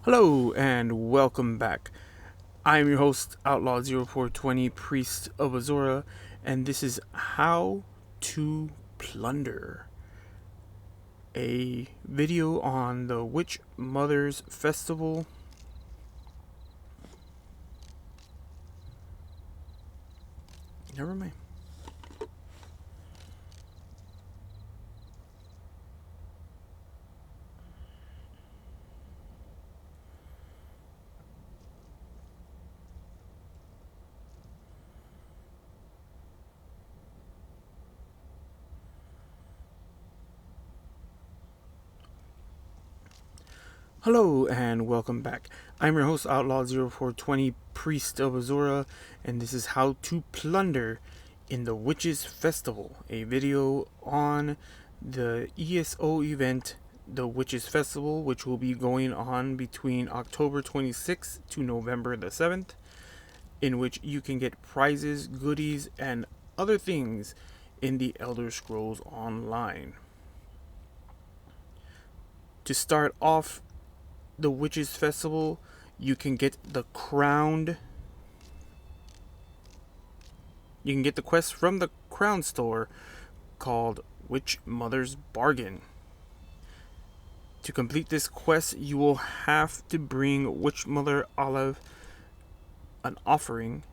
Hello and welcome back. I am your host, Outlaw0420, Priest of Azora, and this is How to Plunder, a video on the Witch Mothers Festival. Never mind. Hello and welcome back. I'm your host, Outlaw0420, Priest of Azora, and this is How to Plunder in the Witches Festival, a video on the ESO event, the Witches Festival, which will be going on between October 26th to November the 7th, in which you can get prizes, goodies, and other things in the Elder Scrolls Online. To start off the Witches Festival, you can get the crowned. You can get the quest from the Crown Store called Witch Mother's Bargain. To complete this quest, you will have to bring Witch Mother Olive an offering,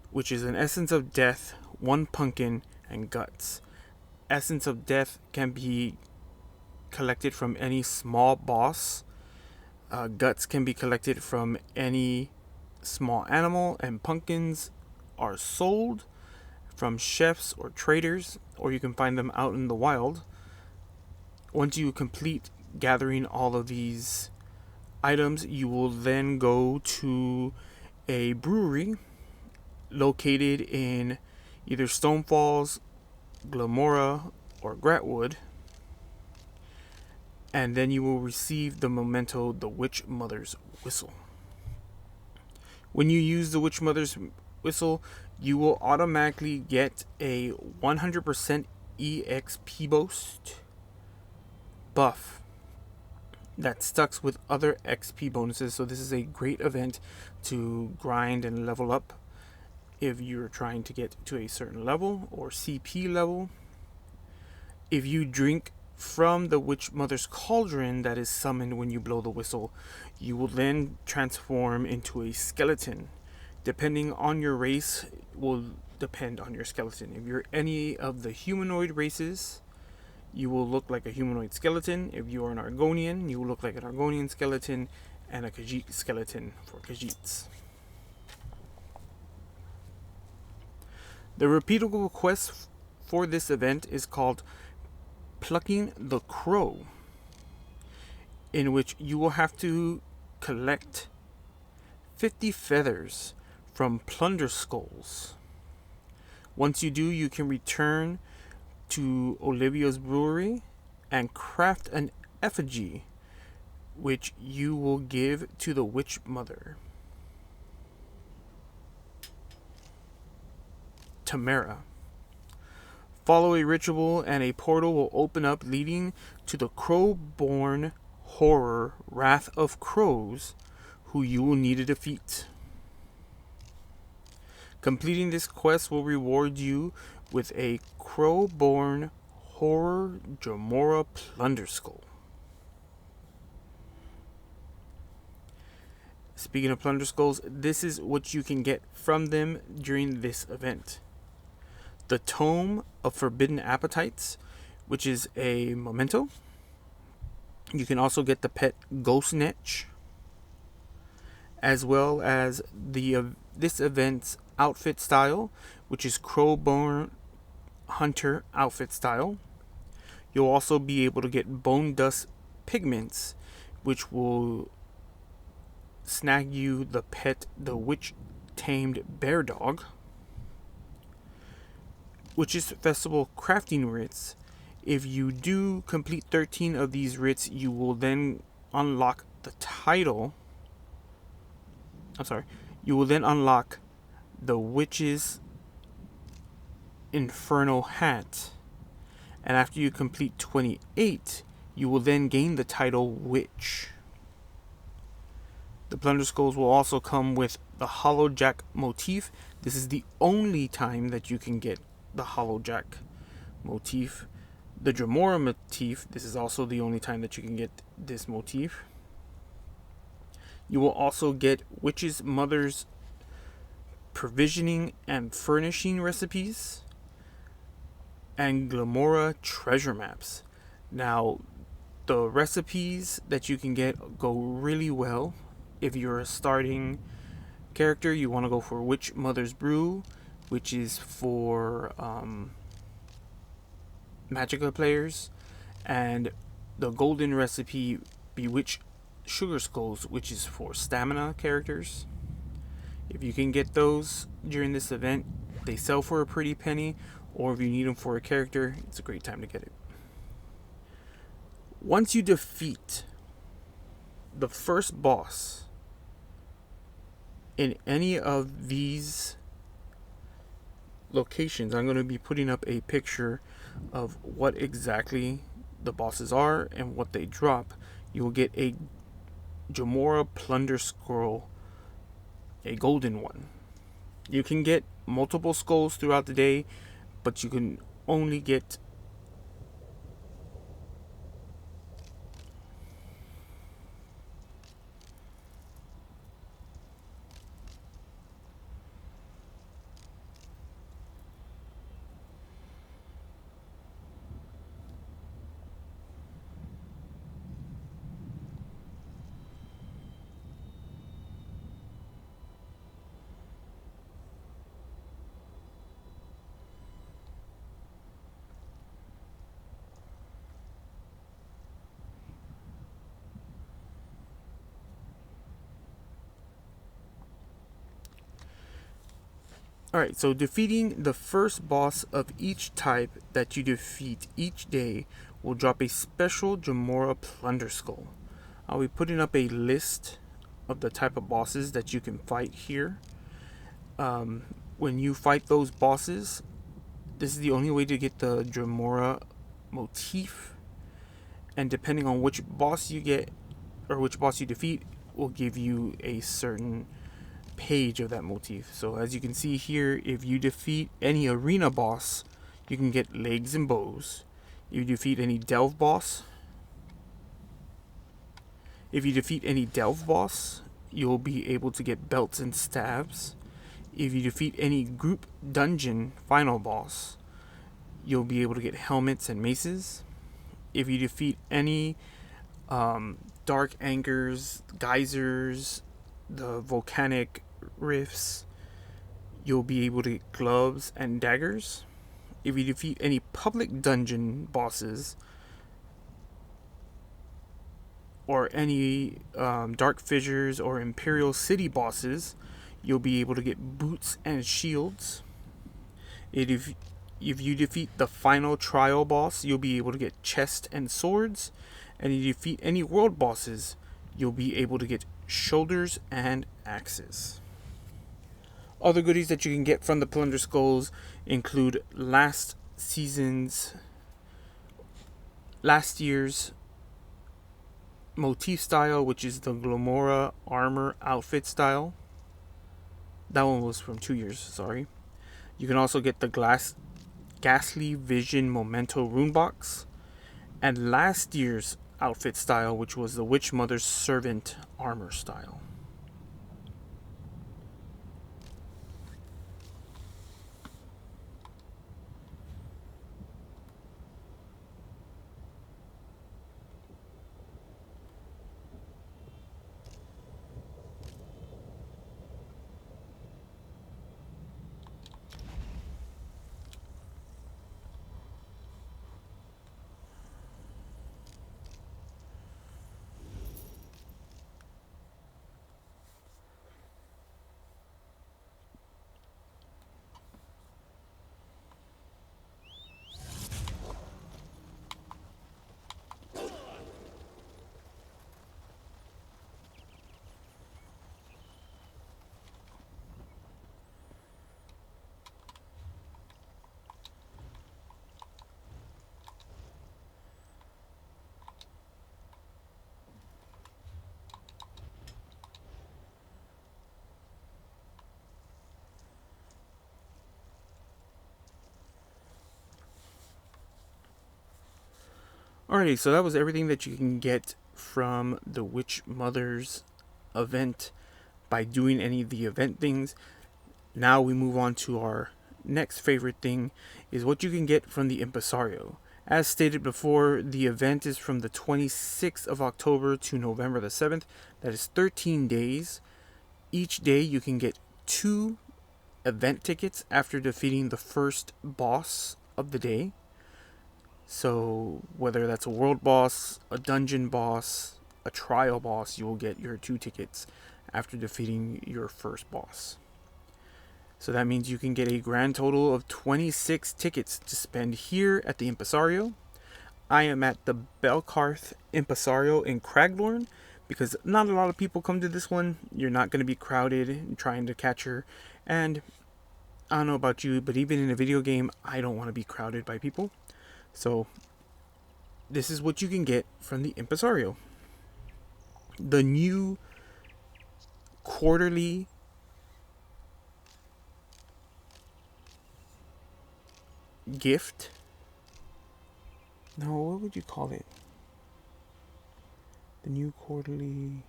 which is an essence of death, 1 pumpkin, and guts. Essence of death can be collected from any small boss. Guts can be collected from any small animal, and pumpkins are sold from chefs or traders, or you can find them out in the wild. Once you complete gathering all of these items, you will then go to a brewery located in either Stone Falls, Glamora, or Gratwood, and then you will receive the memento, the Witch Mother's Whistle. When you use the Witch Mother's Whistle, you will automatically get a 100% EXP boost buff that stacks with other XP bonuses. So this is a great event to grind and level up if you're trying to get to a certain level or CP level. If you drink from the Witch Mother's Cauldron that is summoned when you blow the whistle, you will then transform into a skeleton. Depending on your race, will depend on your skeleton. If you're any of the humanoid races, you will look like a humanoid skeleton. If you are an Argonian, you will look like an Argonian skeleton, and a Khajiit skeleton for Khajiits. The repeatable quest for this event is called Plucking the Crow, in which you will have to collect 50 feathers from Plunder skulls. Once you do, you can return to Olivia's brewery and craft an effigy, which you will give to the Witch Mother, Tamara. Follow a ritual and a portal will open up, leading to the Crow-born horror Wrath of Crows, who you will need to defeat. Completing this quest will reward you with a Crow-born horror Jamora Plunder Skull. Speaking of Plunder Skulls, this is what you can get from them during this event. The Tome of Forbidden Appetites, which is a memento. You can also get the pet Ghost Netch, as well as this event's outfit style, which is Crowborn Hunter outfit style. You'll also be able to get Bone Dust Pigments, which will snag you the pet, the Witch Tamed Bear Dog. Witches Festival crafting writs. If you do complete 13 of these writs, you will then unlock the title. You will then unlock the Witch's Infernal Hat. And after you complete 28, you will then gain the title Witch. The Plunder Skulls will also come with the Hollow Jack motif. This is the only time that you can get the Hollow Jack motif. The Dremora motif, this is also the only time that you can get this motif. You will also get Witch's Mother's provisioning and furnishing recipes, and Glamora treasure maps. Now, the recipes that you can get go really well. If you're a starting character, you want to go for Witch Mother's Brew, which is for Magicka players, and the golden recipe Bewitch Sugar Skulls, which is for stamina characters. If you can get those during this event, they sell for a pretty penny, or if you need them for a character, it's a great time to get it. Once you defeat the first boss in any of these locations, I'm going to be putting up a picture of what exactly the bosses are and what they drop. You will get a Dremora Plunder Scroll, a golden one. You can get multiple skulls throughout the day, but you can only get Alright, so defeating the first boss of each type that you defeat each day will drop a special Dremora Plunder Skull. I'll be putting up a list of the type of bosses that you can fight here. When you fight those bosses, this is the only way to get the Dremora motif, and depending on which boss you get or which boss you defeat will give you a certain page of that motif. So as you can see here, if you defeat any arena boss, you can get legs and bows. If you defeat any delve boss, you'll be able to get belts and staves. If you defeat any group dungeon final boss, you'll be able to get helmets and maces. If you defeat any dark anchors, geysers, the volcanic rifts, you'll be able to get gloves and daggers. If you defeat any public dungeon bosses or any dark fissures or imperial city bosses, you'll be able to get boots and shields. If you defeat the final trial boss, you'll be able to get chest and swords. And if you defeat any world bosses, you'll be able to get shoulders and axes. Other goodies that you can get from the Plunder Skulls include last year's motif style, which is the Glamora armor outfit style. That one was from 2 years, sorry. You can also get the Ghastly Vision Memento rune box, and last year's outfit style, which was the Witch Mother's Servant armor style. Alrighty, so that was everything that you can get from the Witch Mothers event by doing any of the event things. Now we move on to our next favorite thing, is what you can get from the Impresario. As stated before, the event is from the 26th of October to November the 7th. That is 13 days. Each day you can get 2 event tickets after defeating the first boss of the day. So whether that's a world boss, a dungeon boss, a trial boss, you will get your 2 tickets after defeating your first boss. So that means you can get a grand total of 26 tickets to spend here at the Impresario. I am at the Belkarth Impresario in Craglorn because not a lot of people come to this one. You're not going to be crowded trying to catch her. And I don't know about you, but even in a video game, I don't want to be crowded by people. So this is what you can get from the Impresario. The new quarterly gift. No, what would you call it? The new quarterly.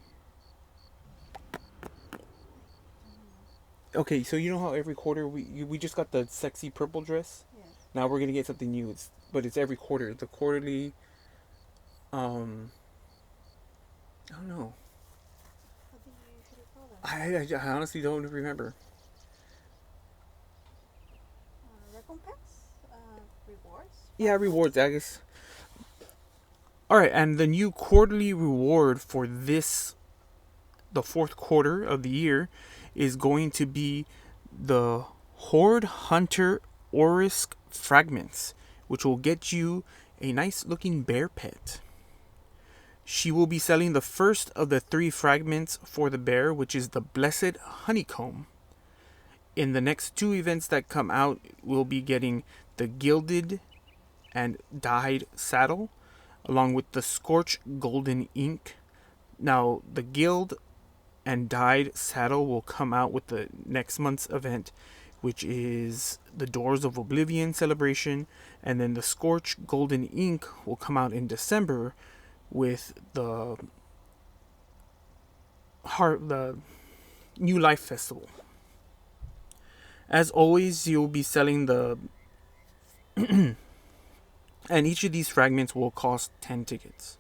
Okay, so you know how every quarter we just got the sexy purple dress. Yeah. Now we're gonna get something new. But it's every quarter. The quarterly. I don't know. What do you usually call them? I honestly don't remember. Recompense? Rewards? Yeah, rewards, I guess. Alright, and the new quarterly reward for the 4th quarter of the year, is going to be the Horde Hunter Orisk Fragments, which will get you a nice looking bear pet. She will be selling the first of the 3 fragments for the bear, which is the Blessed Honeycomb. In the next 2 events that come out, we'll be getting the Gilded and Dyed Saddle, along with the Scorch Golden Ink. Now, the Gild and Dyed Saddle will come out with the next month's event, which is the Doors of Oblivion celebration, and then the Scorch Golden Ink will come out in December with the New Life Festival. As always, you'll be selling the and each of these fragments will cost 10 tickets.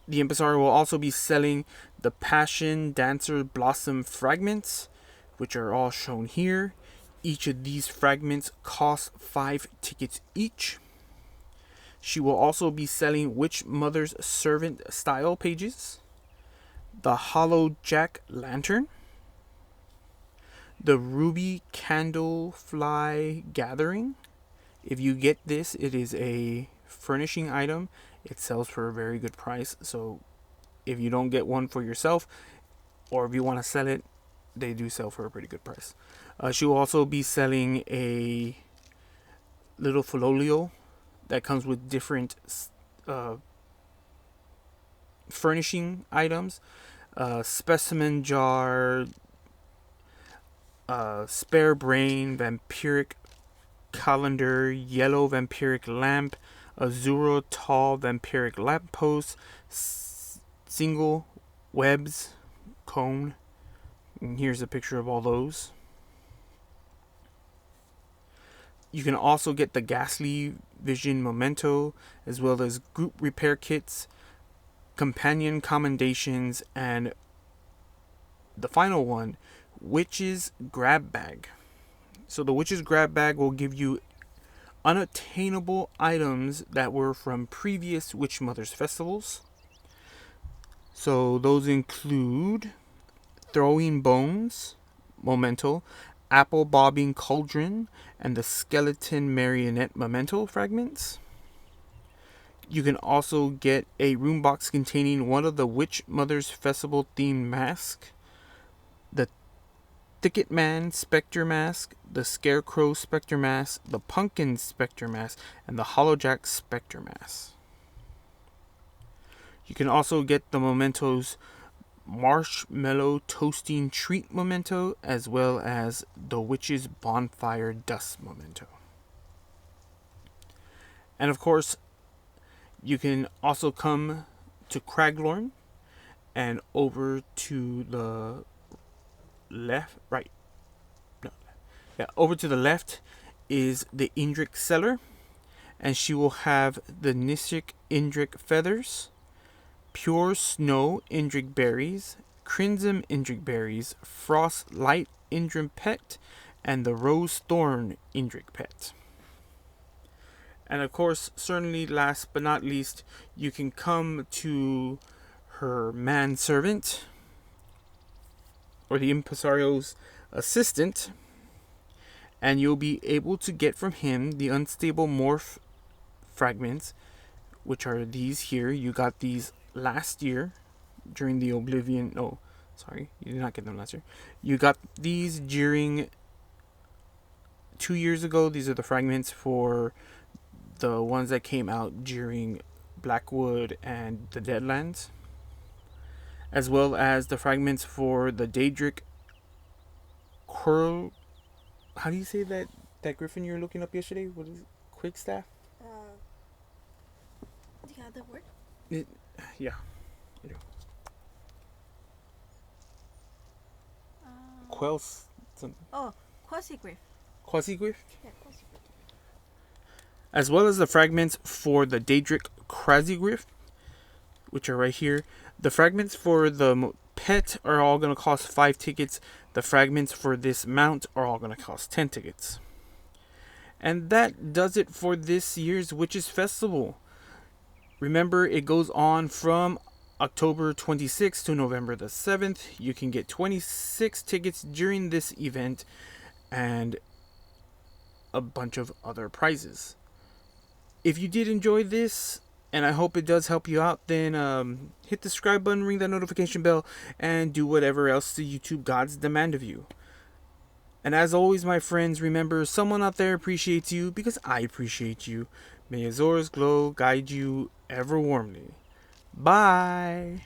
The Impresario will also be selling the Passion Dancer Blossom fragments, which are all shown here. Each of these fragments costs 5 tickets each. She will also be selling Witch Mother's Servant style pages, the Hollow Jack Lantern, the Ruby Candlefly Gathering. If you get this, it is a furnishing item. It sells for a very good price. So if you don't get one for yourself, or if you want to sell it, they do sell for a pretty good price. She will also be selling a little folio that comes with different furnishing items. Specimen jar, spare brain, vampiric calendar, yellow vampiric lamp, Azuro tall vampiric lamppost, single webs, cone. And here's a picture of all those. You can also get the Ghastly Vision Memento, as well as group repair kits, companion commendations, and the final one, Witch's Grab Bag. So the Witch's Grab Bag will give you unattainable items that were from previous Witch Mothers festivals. So those include Throwing Bones, Memento, Apple Bobbing Cauldron, and the Skeleton Marionette Memento fragments. You can also get a room box containing one of the Witch Mothers Festival themed masks, the Thicket Man Spectre Mask, the Scarecrow Spectre Mask, the Pumpkin Spectre Mask, and the Hollowjack Spectre Mask. You can also get the mementos Marshmallow Toasting Treat Memento, as well as the Witch's Bonfire Dust Memento. And of course, You can also come to Craglorn, and over to the left, right, no, yeah, over to the left is the Indrik Cellar, and she will have the Nishik Indrik Feathers, Pure Snow Indrik Berries, Crimson Indrik Berries, Frost Light Indrik Pet, and the Rose Thorn Indrik Pet. And of course, certainly last but not least, you can come to her manservant, or the impresario's assistant, and you'll be able to get from him the unstable morph fragments, which are these here. You got these last year during the Oblivion. Oh, sorry, you did not get them last year. You got these during 2 years ago. These are the fragments for the ones that came out during Blackwood and the Deadlands, as well as the fragments for the Daedric Curl. How do you say that griffin you were looking up yesterday? What is it? Quickstaff? The other word? Yeah. Quells. Oh, Quasigriff. Quasigriff? Yeah, Quasigriff. As well as the fragments for the Daedric Quasigriff, which are right here. The fragments for the pet are all going to cost 5 tickets. The fragments for this mount are all going to cost 10 tickets. And that does it for this year's Witches Festival. Remember, it goes on from October 26th to November the 7th. You can get 26 tickets during this event and a bunch of other prizes. If you did enjoy this, and I hope it does help you out, then hit the subscribe button, ring that notification bell, and do whatever else the YouTube gods demand of you. And as always, my friends, remember, someone out there appreciates you because I appreciate you. May Azor's glow guide you ever warmly. Bye!